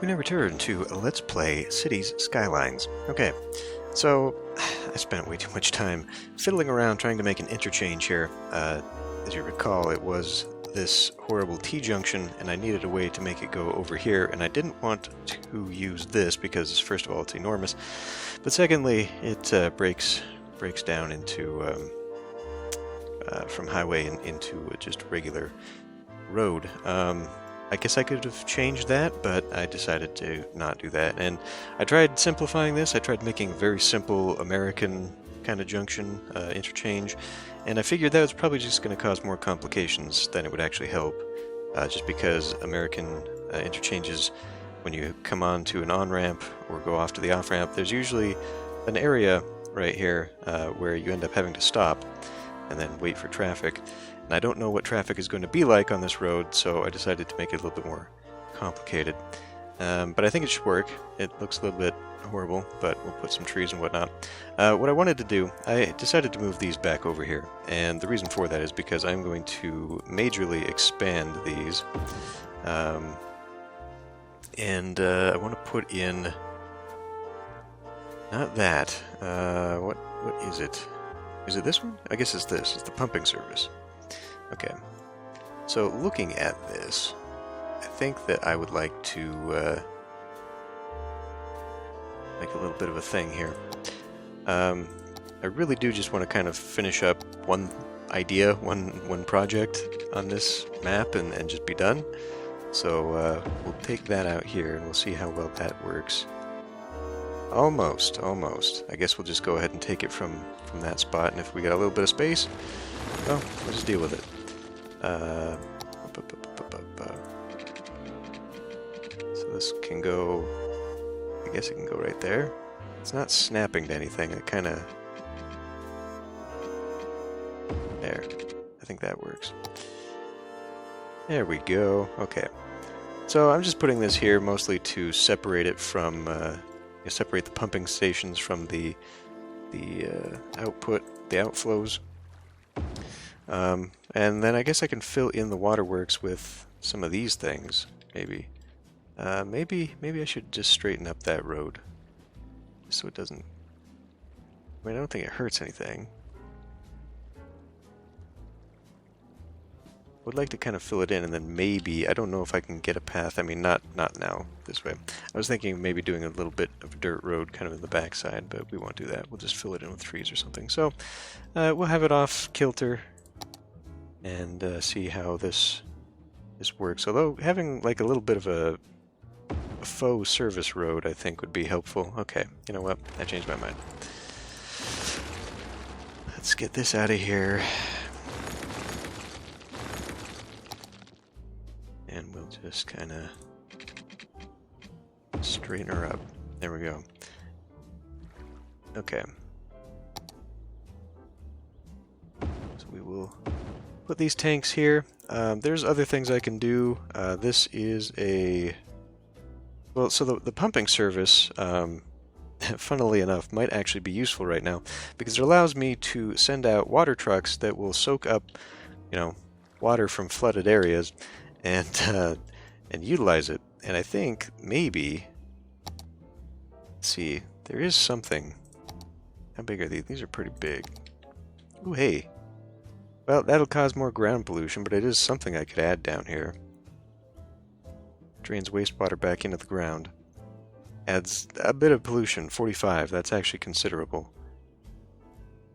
We now return to Let's Play Cities Skylines. Okay, so I spent way too much time fiddling around trying to make an interchange here. As you recall, it was this horrible T-junction, and I needed a way to make it go over here, and I didn't want to use this because, first of all, it's enormous, but secondly, it breaks down into from highway into just regular road. I guess I could have changed that, but I decided to not do that. And I tried simplifying this. I tried making a very simple American kind of junction interchange, and I figured that was probably just going to cause more complications than it would actually help, just because American interchanges, when you come on to an on-ramp or go off to the off-ramp, there's usually an area right here where you end up having to stop and then wait for traffic. And I don't know what traffic is going to be like on this road, so I decided to make it a little bit more complicated. But I think it should work. It looks a little bit horrible, but we'll put some trees and whatnot. What I wanted to do, I decided to move these back over here, and the reason for that is because I'm going to majorly expand these. And I want to put in... not that. What is it? Is it this one? I guess it's this. It's the pumping service. Okay, so looking at this, I think that I would like to make a little bit of a thing here. I really do just want to kind of finish up one idea, one project on this map and just be done. So we'll take that out here and we'll see how well that works. Almost. I guess we'll just go ahead and take it from that spot, and if we got a little bit of space, well, we'll just deal with it. So this can go, I guess it can go right there. It's not snapping to anything, it kind of, there, I think that works. There we go, okay. So I'm just putting this here mostly to separate it from, separate the pumping stations from the output, the outflows. And then I guess I can fill in the waterworks with some of these things, maybe. Maybe I should just straighten up that road, so it doesn't... I mean, I don't think it hurts anything. Would like to kind of fill it in, and then maybe, I don't know if I can get a path. I mean, not now, this way. I was thinking maybe doing a little bit of a dirt road kind of in the backside, but we won't do that. We'll just fill it in with trees or something. So, we'll have it off kilter and see how this works. Although having like a little bit of a faux service road, I think, would be helpful. Okay, you know what? I changed my mind. Let's get this out of here. And we'll just kind of straighten her up. There we go. Okay. So we will put these tanks here. There's other things I can do. This is a... well, so the pumping service, funnily enough, might actually be useful right now, because it allows me to send out water trucks that will soak up, water from flooded areas and utilize it. And I think maybe... let's see, there is something. How big are these? These are pretty big. Ooh, hey. Well, that'll cause more ground pollution, but it is something I could add down here. Drains wastewater back into the ground. Adds a bit of pollution, 45. That's actually considerable.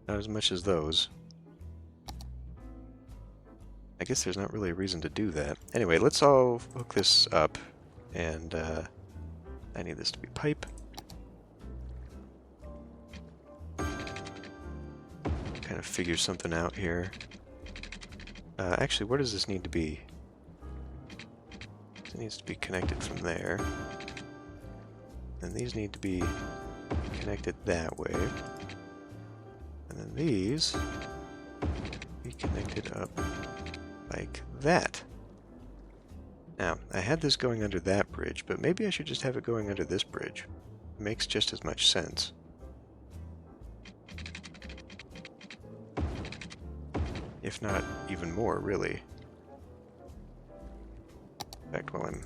Not as much as those. I guess there's not really a reason to do that. Anyway, let's all hook this up, and I need this to be pipe. Kind of figure something out here. Actually, where does this need to be? It needs to be connected from there. And these need to be connected that way. And then these be connected up like that. Now, I had this going under that bridge, but maybe I should just have it going under this bridge. It makes just as much sense. If not even more, really. In fact, while I'm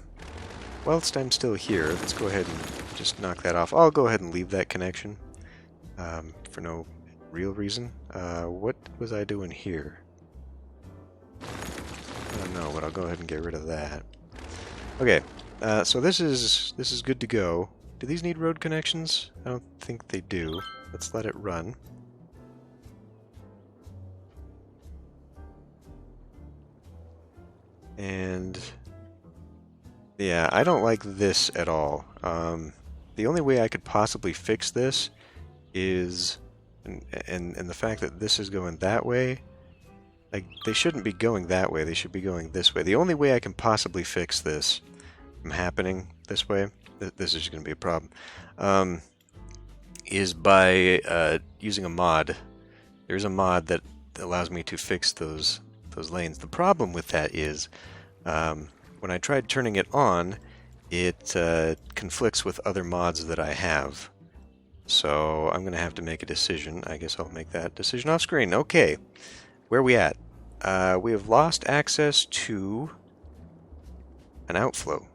whilst I'm still here, let's go ahead and just knock that off. I'll go ahead and leave that connection for no real reason. What was I doing here? I don't know, but I'll go ahead and get rid of that. Okay, so this is good to go. Do these need road connections? I don't think they do. Let's let it run. And yeah, I don't like this at all. The only way I could possibly fix this is, and the fact that this is going that way, like, they shouldn't be going that way, they should be going this way. The only way I can possibly fix this from happening this way, this is going to be a problem, is by using a mod. There's a mod that allows me to fix those lanes. The problem with that is, when I tried turning it on, it conflicts with other mods that I have. So I'm going to have to make a decision. I guess I'll make that decision off screen. Okay, where are we at? We have lost access to an outflow.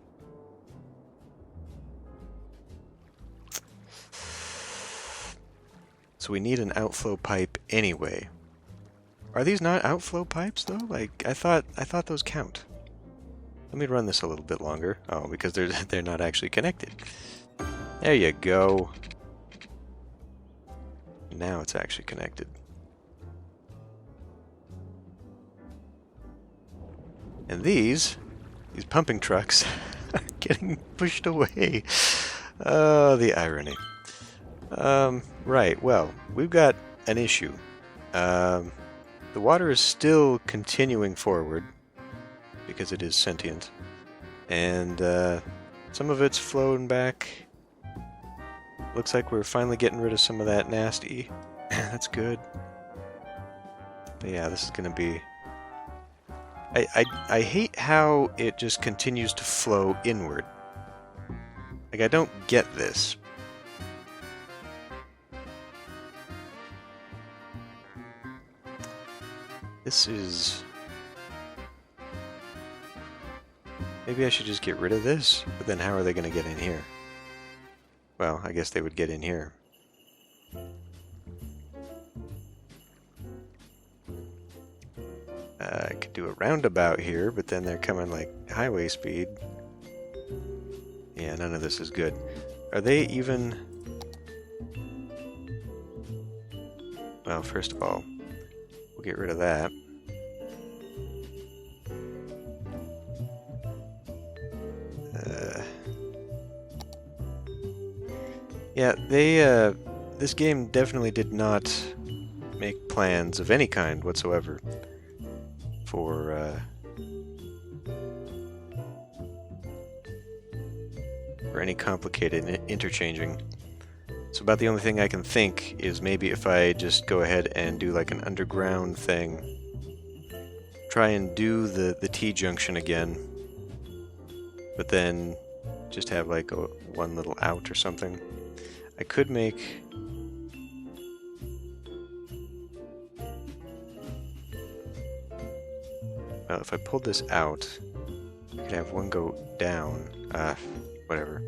So we need an outflow pipe anyway. Are these not outflow pipes though? Like, I thought those count. Let me run this a little bit longer. Oh, because they're not actually connected. There you go. Now it's actually connected. And these pumping trucks are getting pushed away. Oh, the irony. Right, well, we've got an issue. The water is still continuing forward because it is sentient, and some of it's flowing back. Looks like we're finally getting rid of some of that nasty. That's good. But yeah, this is gonna be... I hate how it just continues to flow inward. Like, I don't get this. This is... Maybe I should just get rid of this, but then how are they going to get in here? Well, I guess they would get in here. I could do a roundabout here, but then they're coming like highway speed. Yeah, none of this is good. Are they even... Well, first of all, we'll get rid of that. Yeah, this game definitely did not make plans of any kind whatsoever for any complicated interchanging. So about the only thing I can think is maybe if I just go ahead and do like an underground thing, try and do the T-junction again, but then just have like one little out or something. I could make... Well, if I pulled this out, I could have one go down. Whatever.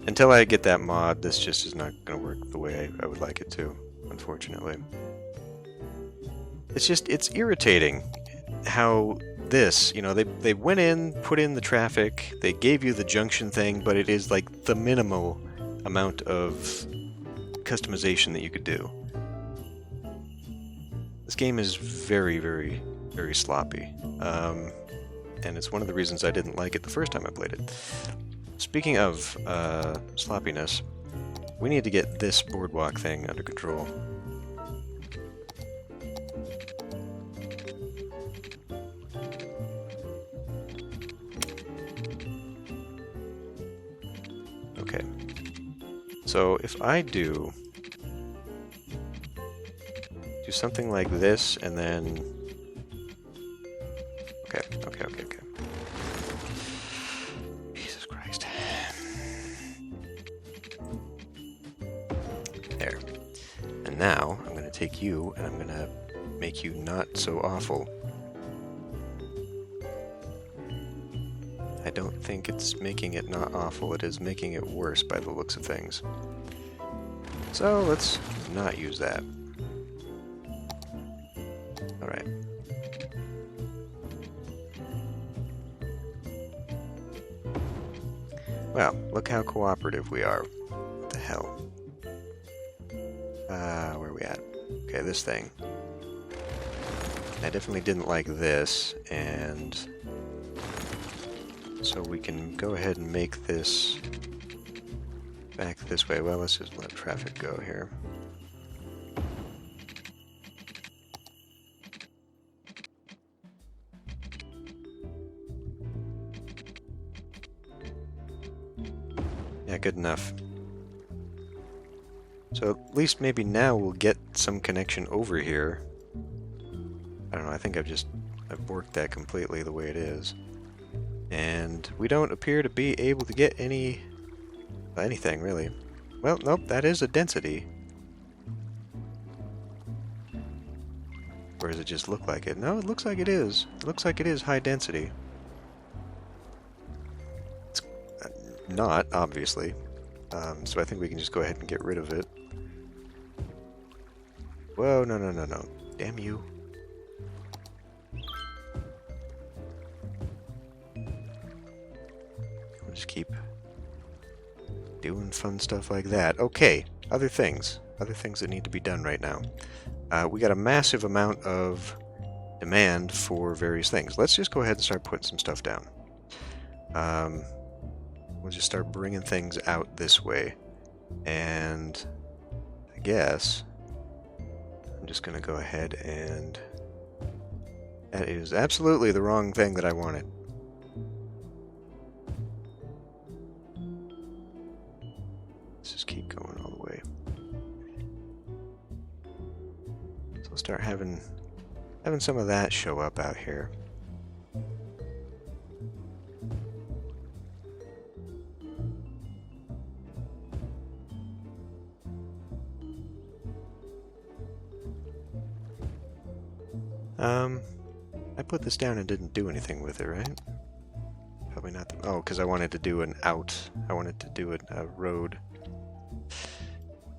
Until I get that mod, this just is not going to work the way I would like it to, unfortunately. It's just, it's irritating how this, you know, they went in, put in the traffic, they gave you the junction thing, but it is like the minimal amount of customization that you could do. This game is very, very, very sloppy. And it's one of the reasons I didn't like it the first time I played it. Speaking of sloppiness, we need to get this boardwalk thing under control. Okay. So if I do something like this, and then... Okay. Jesus Christ. There. And now, I'm going to take you, and I'm going to make you not so awful. I don't think it's making it not awful. It is making it worse by the looks of things. So let's not use that. Alright. Well, look how cooperative we are. What the hell? Where are we at? Okay, this thing. I definitely didn't like this, and so we can go ahead and make this back this way. Well, let's just let traffic go here. Yeah, good enough. So at least maybe now we'll get some connection over here. I don't know, I think I've worked that completely the way it is. And we don't appear to be able to get anything, really. Well, nope, that is a density. Or does it just look like it? No, it looks like it is. It looks like it is high density. It's not, obviously. So I think we can just go ahead and get rid of it. Whoa, no, no, no, no. Damn you. We'll just keep doing fun stuff like that. Okay, other things that need to be done right now. We got a massive amount of demand for various things. Let's just go ahead and start putting some stuff down. We'll just start bringing things out this way, and I guess I'm just gonna go ahead and that is absolutely the wrong thing that I wanted. Let's just keep going all the way. So we'll start having some of that show up out here. I put this down and didn't do anything with it, right? Probably not. Oh, because I wanted to do an out. I wanted to do a road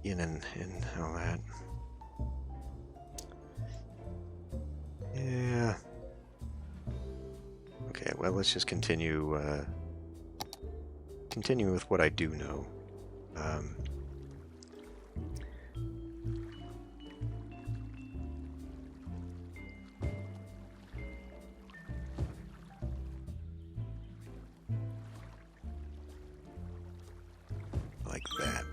in and all that. Yeah. Okay, well, let's just continue with what I do know. Like that.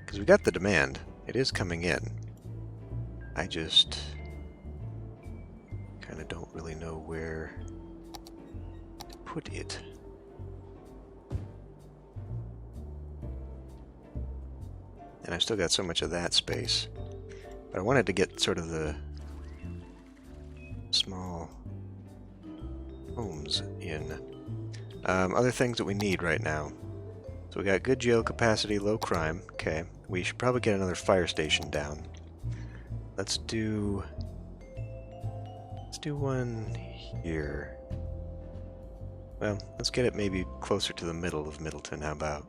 Because we got the demand. It is coming in. I just kind of don't really know where to put it. And I've still got so much of that space. But I wanted to get sort of the small homes in. Other things that we need right now. So we got good jail capacity, low crime. Okay, we should probably get another fire station down. Let's do one here. Well, let's get it maybe closer to the middle of Middleton. How about?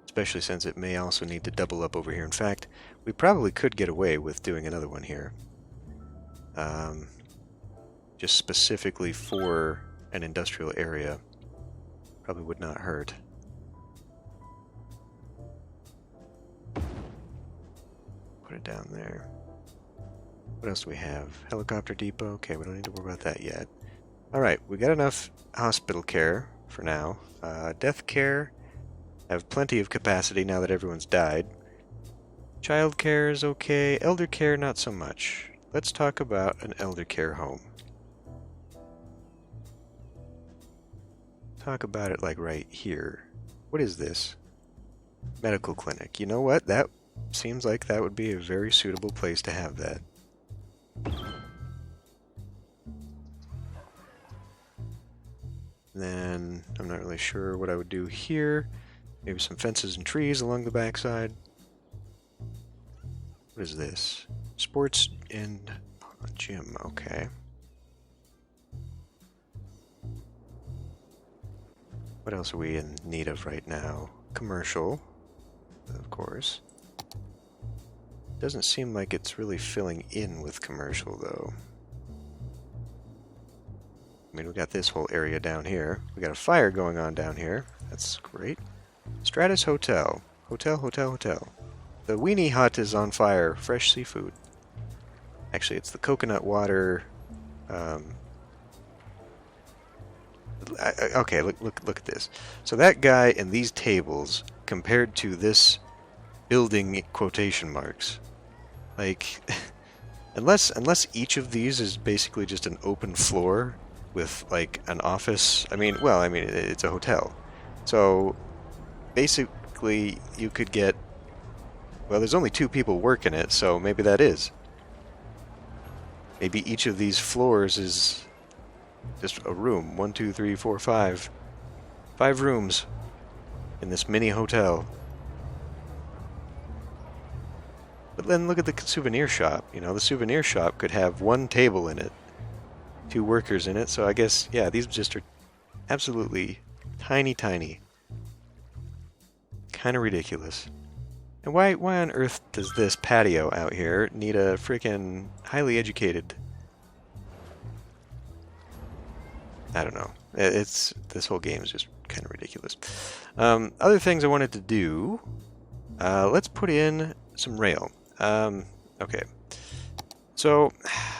Especially since it may also need to double up over here. In fact, we probably could get away with doing another one here. Just specifically for an industrial area. Probably would not hurt. Put it down there. What else do we have? Helicopter depot? Okay, we don't need to worry about that yet. Alright, we got enough hospital care for now. Death care. Have plenty of capacity now that everyone's died. Child care is okay. Elder care, not so much. Let's talk about an elder care home. Talk about it like right here. What is this? Medical clinic. You know what? That seems like that would be a very suitable place to have that. Then I'm not really sure what I would do here. Maybe some fences and trees along the backside. What is this? Sports and gym. Okay. What else are we in need of right now? Commercial, of course. Doesn't seem like it's really filling in with commercial, though. I mean, we got this whole area down here. We got a fire going on down here. That's great. Stratus Hotel. Hotel, hotel, hotel. The Weenie Hut is on fire. Fresh seafood. Actually, it's the coconut water. Okay, look at this. So that guy and these tables compared to this building quotation marks. Like, unless each of these is basically just an open floor with like an office. I mean, well, I mean it's a hotel. So basically you could get, well, there's only 2 people working it, so maybe that is. Maybe each of these floors is just a room. 1, 2, 3, 4, 5. 5 rooms in this mini hotel. But then look at the souvenir shop. You know, the souvenir shop could have 1 table in it, 2 workers in it. So I guess, yeah, these just are absolutely tiny, tiny. Kind of ridiculous. And why on earth does this patio out here need a freaking highly educated... I don't know. This whole game is just kind of ridiculous. Other things I wanted to do. Let's put in some rail. Okay. So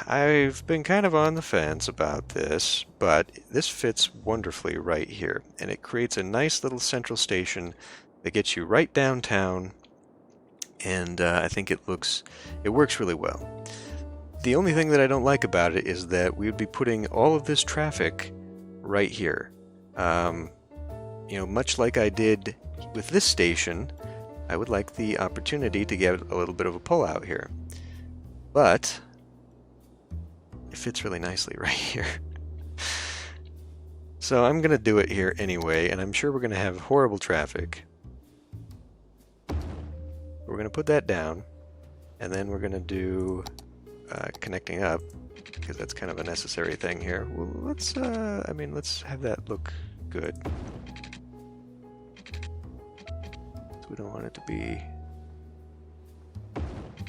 I've been kind of on the fence about this, but this fits wonderfully right here, and it creates a nice little central station that gets you right downtown, and I think it works really well. The only thing that I don't like about it is that we would be putting all of this traffic right here. You know, much like I did with this station, I would like the opportunity to get a little bit of a pull out here. But it fits really nicely right here. So I'm going to do it here anyway, and I'm sure we're going to have horrible traffic. We're going to put that down, and then we're going to do connecting up, because that's kind of a necessary thing here. Well, let's have that look good. So we don't want it to be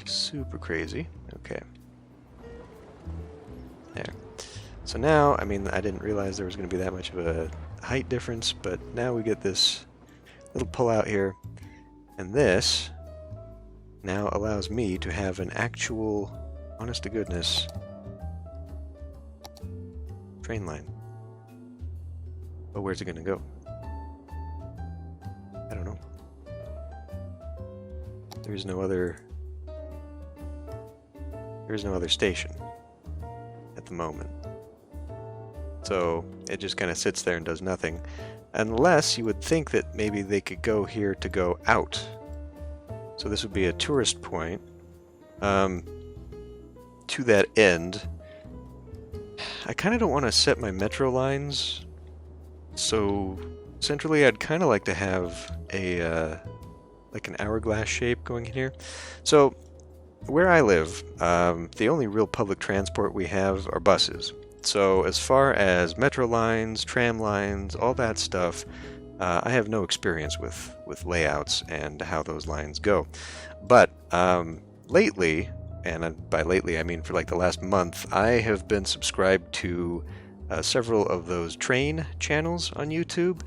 super crazy. Okay. There. So now, I mean, I didn't realize there was going to be that much of a height difference, but now we get this little pull out here, and this now allows me to have an actual, honest to goodness, train line. But where's it going to go? I don't know. There's no other station at the moment. So it just kind of sits there and does nothing. Unless you would think that maybe they could go here to go out. So this would be a tourist point. To that end, I kind of don't want to set my metro lines so centrally. I'd kind of like to have a like an hourglass shape going in here. So where I live, the only real public transport we have are buses. So as far as metro lines, tram lines, all that stuff, I have no experience with layouts and how those lines go. But lately, and by lately I mean for like the last month, I have been subscribed to several of those train channels on YouTube.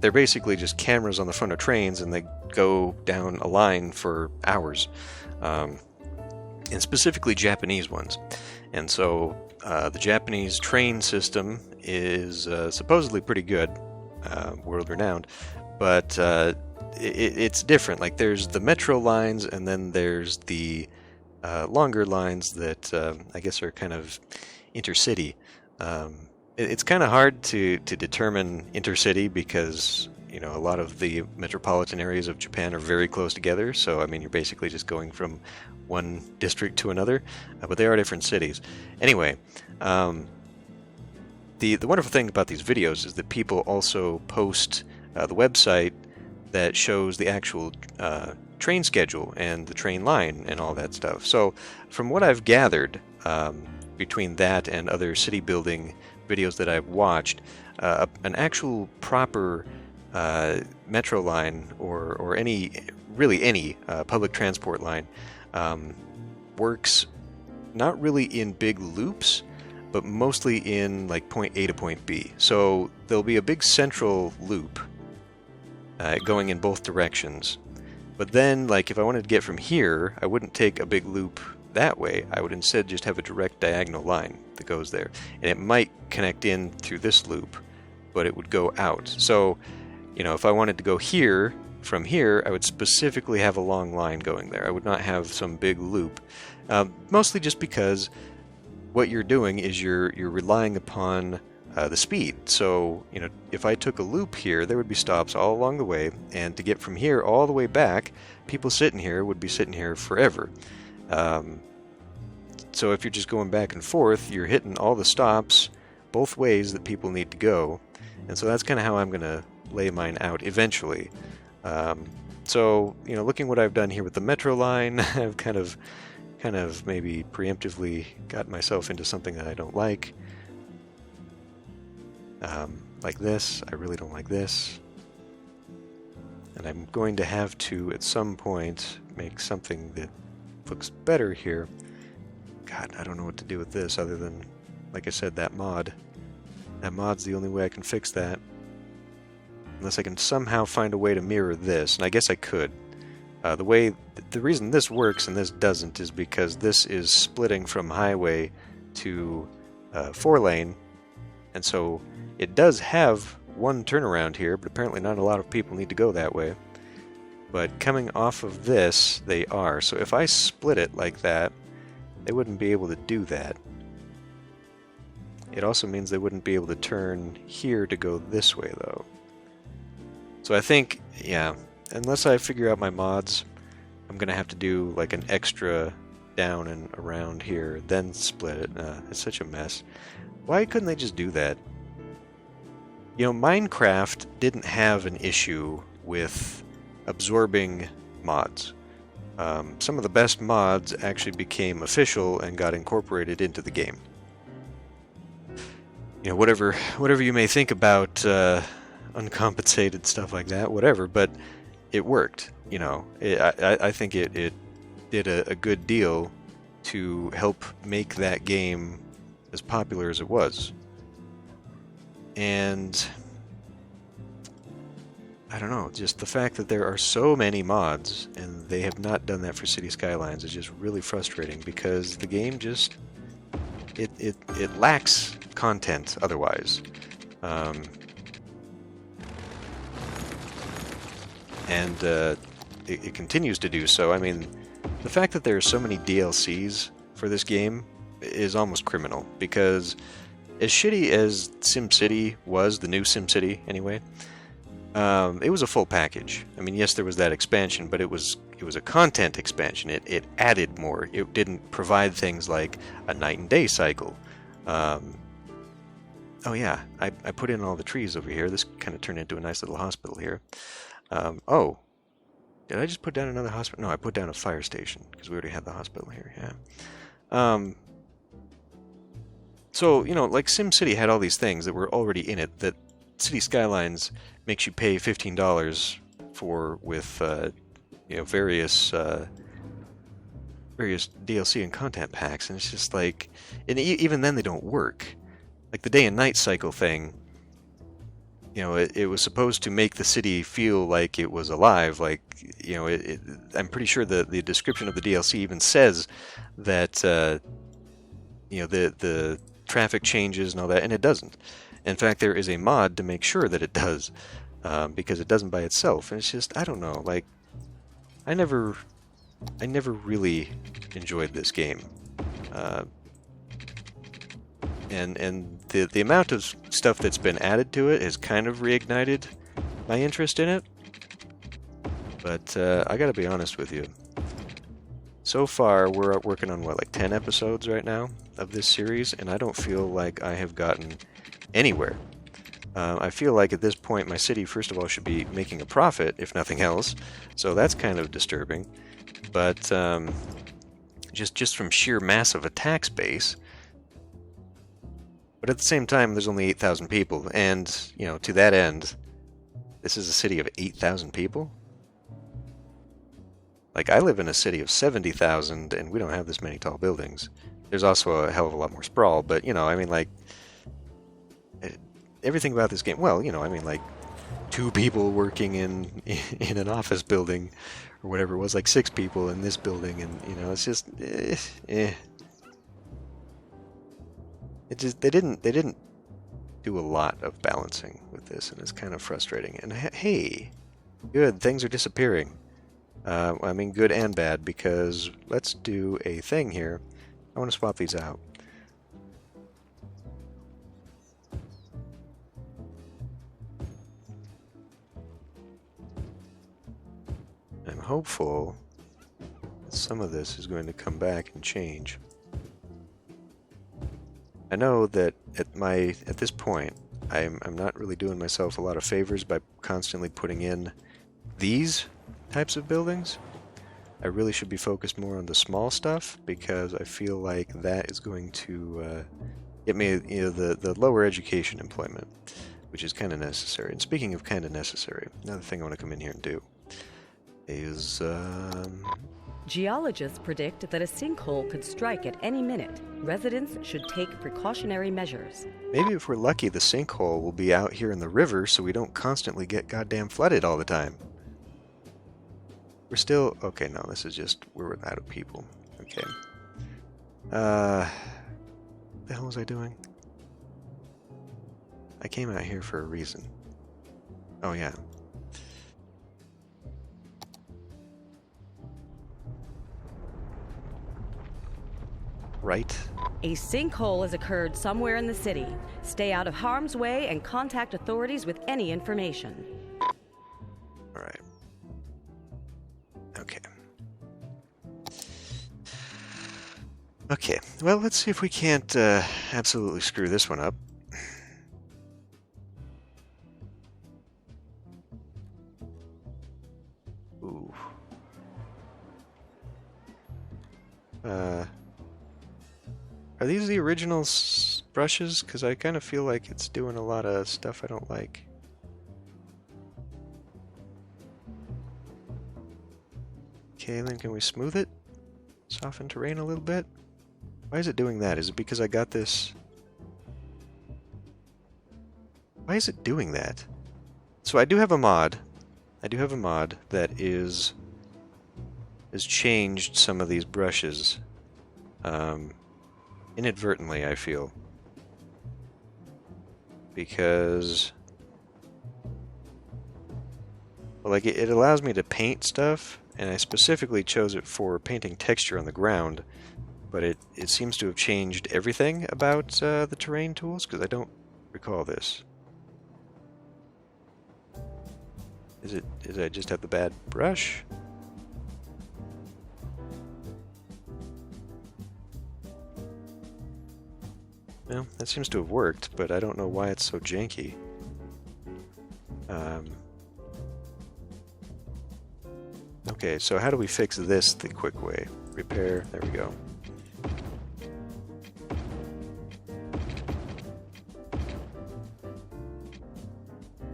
They're basically just cameras on the front of trains, and they go down a line for hours, and specifically Japanese ones. And so the Japanese train system is supposedly pretty good, world-renowned, but it's different. Like, there's the metro lines, and then there's the longer lines that I guess are kind of intercity. It's kind of hard to determine intercity because, you know, a lot of the metropolitan areas of Japan are very close together. So, I mean, you're basically just going from one district to another, but they are different cities. Anyway, the wonderful thing about these videos is that people also post the website that shows the actual train schedule and the train line and all that stuff. So, from what I've gathered, between that and other city building videos that I've watched, an actual proper metro line or really any public transport line works not really in big loops, but mostly in like point A to point B. So there'll be a big central loop going in both directions. But then, like, if I wanted to get from here, I wouldn't take a big loop that way. I would instead just have a direct diagonal line that goes there. And it might connect in through this loop, but it would go out. So, you know, if I wanted to go here, from here, I would specifically have a long line going there. I would not have some big loop. Mostly just because what you're doing is you're relying upon the speed. So, you know, if I took a loop here, there would be stops all along the way, and to get from here all the way back, people sitting here would be sitting here forever. So if you're just going back and forth, you're hitting all the stops both ways that people need to go, and so that's kind of how I'm going to lay mine out eventually. So, you know, looking what I've done here with the metro line, I've kind of maybe preemptively got myself into something that I don't like. Like this. I really don't like this. And I'm going to have to, at some point, make something that looks better here. God, I don't know what to do with this other than, like I said, that mod. That mod's the only way I can fix that. Unless I can somehow find a way to mirror this, and I guess I could. The reason this works and this doesn't is because this is splitting from highway to 4-lane, and so it does have one turnaround here, but apparently not a lot of people need to go that way. But coming off of this, they are. So if I split it like that, they wouldn't be able to do that. It also means they wouldn't be able to turn here to go this way, though. So I think, yeah, unless I figure out my mods, I'm going to have to do like an extra down and around here, then split it. It's such a mess. Why couldn't they just do that? You know, Minecraft didn't have an issue with absorbing mods. Some of the best mods actually became official and got incorporated into the game. You know, whatever you may think about uncompensated stuff like that, whatever, but it worked. You know, I think it did a good deal to help make that game as popular as it was. And I don't know, just the fact that there are so many mods and they have not done that for City Skylines is just really frustrating, because the game just it lacks content otherwise. And it continues to do so. I mean, the fact that there are so many DLCs for this game is almost criminal, because as shitty as SimCity was, the new SimCity anyway, it was a full package. I mean, yes, there was that expansion, but it was a content expansion. It added more. It didn't provide things like a night and day cycle. Oh yeah, I put in all the trees over here. This kind of turned into a nice little hospital here. Oh, did I just put down another hospital? No, I put down a fire station, because we already had the hospital here, yeah. So, you know, like SimCity had all these things that were already in it that City Skylines makes you pay $15 for with, you know, various DLC and content packs, and it's just like, and even then they don't work. Like the day and night cycle thing, you know, it was supposed to make the city feel like it was alive. Like, you know, I'm pretty sure the description of the DLC even says that, you know, the traffic changes and all that, and it doesn't. In fact, there is a mod to make sure that it does, because it doesn't by itself. And it's just, I don't know, like, I never really enjoyed this game. And the amount of stuff that's been added to it has kind of reignited my interest in it. But I gotta be honest with you. So far, we're working on, what, like 10 episodes right now of this series, and I don't feel like I have gotten anywhere. I feel like at this point my city, first of all, should be making a profit, if nothing else, so that's kind of disturbing. But just from sheer mass of attack base, But at the same time, there's only 8,000 people, and, you know, to that end, this is a city of 8,000 people? Like, I live in a city of 70,000, and we don't have this many tall buildings. There's also a hell of a lot more sprawl, but, you know, I mean, like, everything about this game, well, you know, I mean, like, 2 people working in an office building, or whatever it was, like 6 people in this building, and, you know, it's just, It just, they didn't do a lot of balancing with this, and it's kind of frustrating. And hey, good, things are disappearing. I mean, good and bad, because let's do a thing here. I want to swap these out. I'm hopeful that some of this is going to come back and change. I know that at this point, I'm not really doing myself a lot of favors by constantly putting in these types of buildings. I really should be focused more on the small stuff, because I feel like that is going to get me, you know, the lower education employment, which is kind of necessary. And speaking of kind of necessary, another thing I want to come in here and do is Geologists predict that a sinkhole could strike at any minute. Residents should take precautionary measures. maybe if we're lucky, the sinkhole will be out here in the river, so we don't constantly get goddamn flooded all the time. We're still... okay, no, this is just... we're out of people. Okay. What the hell was I doing? I came out here for a reason. Oh, yeah. Right? A sinkhole has occurred somewhere in the city. Stay out of harm's way and contact authorities with any information. Alright. Okay. Okay, well, let's see if we can't absolutely screw this one up. Ooh. Are these the original brushes? Because I kind of feel like it's doing a lot of stuff I don't like. Okay, then can we smooth it? Soften terrain a little bit? Why is it doing that? Is it because I got this... why is it doing that? So I do have a mod. I do have a mod that has changed some of these brushes. Inadvertently, I feel. Because... well, like, it allows me to paint stuff, and I specifically chose it for painting texture on the ground, but it seems to have changed everything about the terrain tools, because I don't recall this. Is I just have the bad brush? Well, that seems to have worked, but I don't know why it's so janky. Okay, so how do we fix this the quick way? Repair, there we go.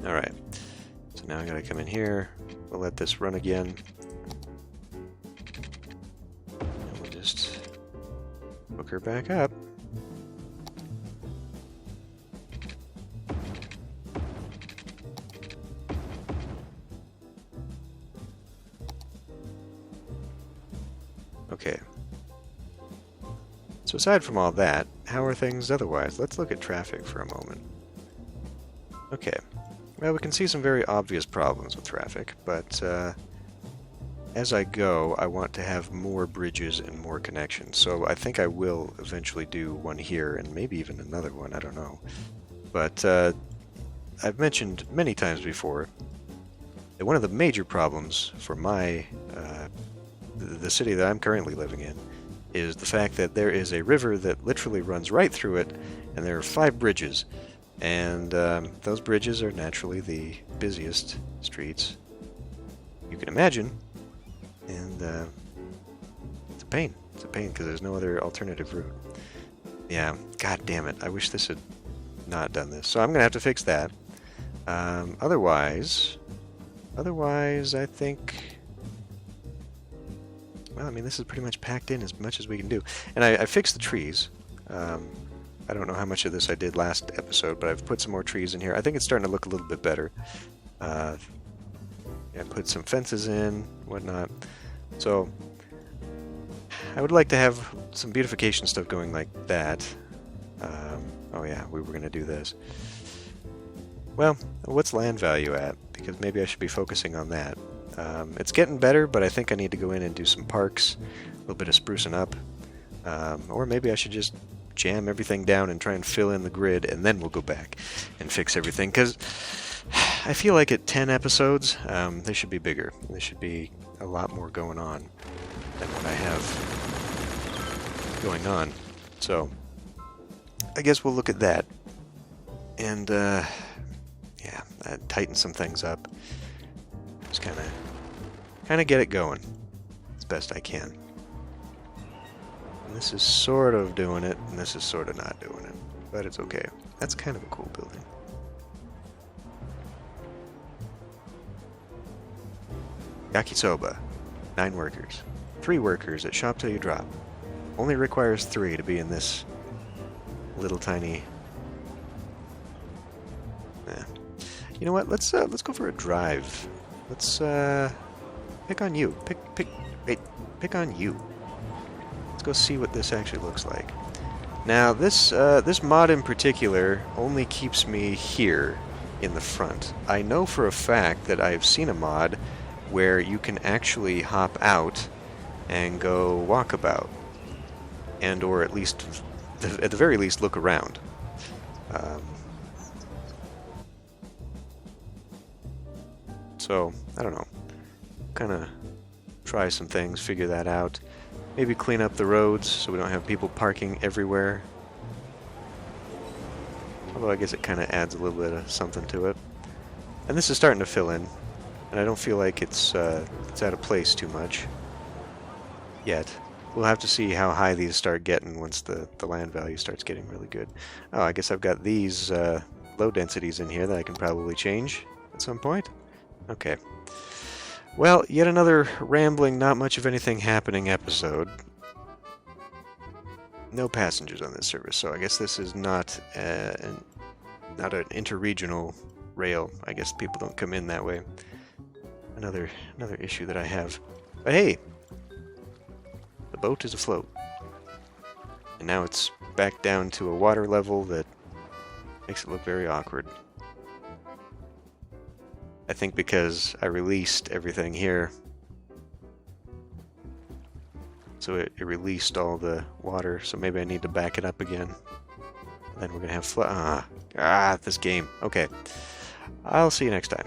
Alright, so now I gotta come in here, we'll let this run again. And we'll just hook her back up. Okay. So aside from all that, how are things otherwise? Let's look at traffic for a moment. Okay. Well, we can see some very obvious problems with traffic, but as I go, I want to have more bridges and more connections. So I think I will eventually do one here, and maybe even another one, I don't know. But I've mentioned many times before that one of the major problems for my the city that I'm currently living in is the fact that there is a river that literally runs right through it, and there are 5 bridges, and those bridges are naturally the busiest streets you can imagine, and it's a pain. It's a pain because there's no other alternative route. Yeah, god damn it. I wish this had not done this. So I'm going to have to fix that. Otherwise, I think... Well, I mean, this is pretty much packed in as much as we can do. And I fixed the trees. I don't know how much of this I did last episode, but I've put some more trees in here. I think it's starting to look a little bit better. I put some fences in, whatnot. So, I would like to have some beautification stuff going like that. Oh yeah, we were going to do this. Well, what's land value at? Because maybe I should be focusing on that. It's getting better, but I think I need to go in and do some parks, a little bit of sprucing up. Or maybe I should just jam everything down and try and fill in the grid, and then we'll go back and fix everything. Because I feel like at 10 episodes, they should be bigger. There should be a lot more going on than what I have going on. So, I guess we'll look at that. And, tighten some things up. Just kind of get it going as best I can. And this is sort of doing it, and this is sort of not doing it. But it's okay. That's kind of a cool building. Yakisoba. 9 workers. 3 workers at Shop Till You Drop. Only requires 3 to be in this little tiny... You know what? Let's go for a drive. Let's pick on you. Pick on you. Let's go see what this actually looks like. Now this mod in particular only keeps me here in the front. I know for a fact that I've seen a mod where you can actually hop out and go walkabout, and or at least at the very least look around. So, I don't know. Kind of try some things, figure that out. Maybe clean up the roads so we don't have people parking everywhere. Although I guess it kind of adds a little bit of something to it. And this is starting to fill in. And I don't feel like it's out of place too much yet. We'll have to see how high these start getting once the land value starts getting really good. Oh, I guess I've got these low densities in here that I can probably change at some point. Okay. Well, yet another rambling, not much of anything happening episode. No passengers on this service, so I guess this is not an interregional rail. I guess people don't come in that way. Another issue that I have. But hey, the boat is afloat, and now it's back down to a water level that makes it look very awkward. I think because I released everything here, so it released all the water, so maybe I need to back it up again. Then we're going to have this game. Okay. I'll see you next time.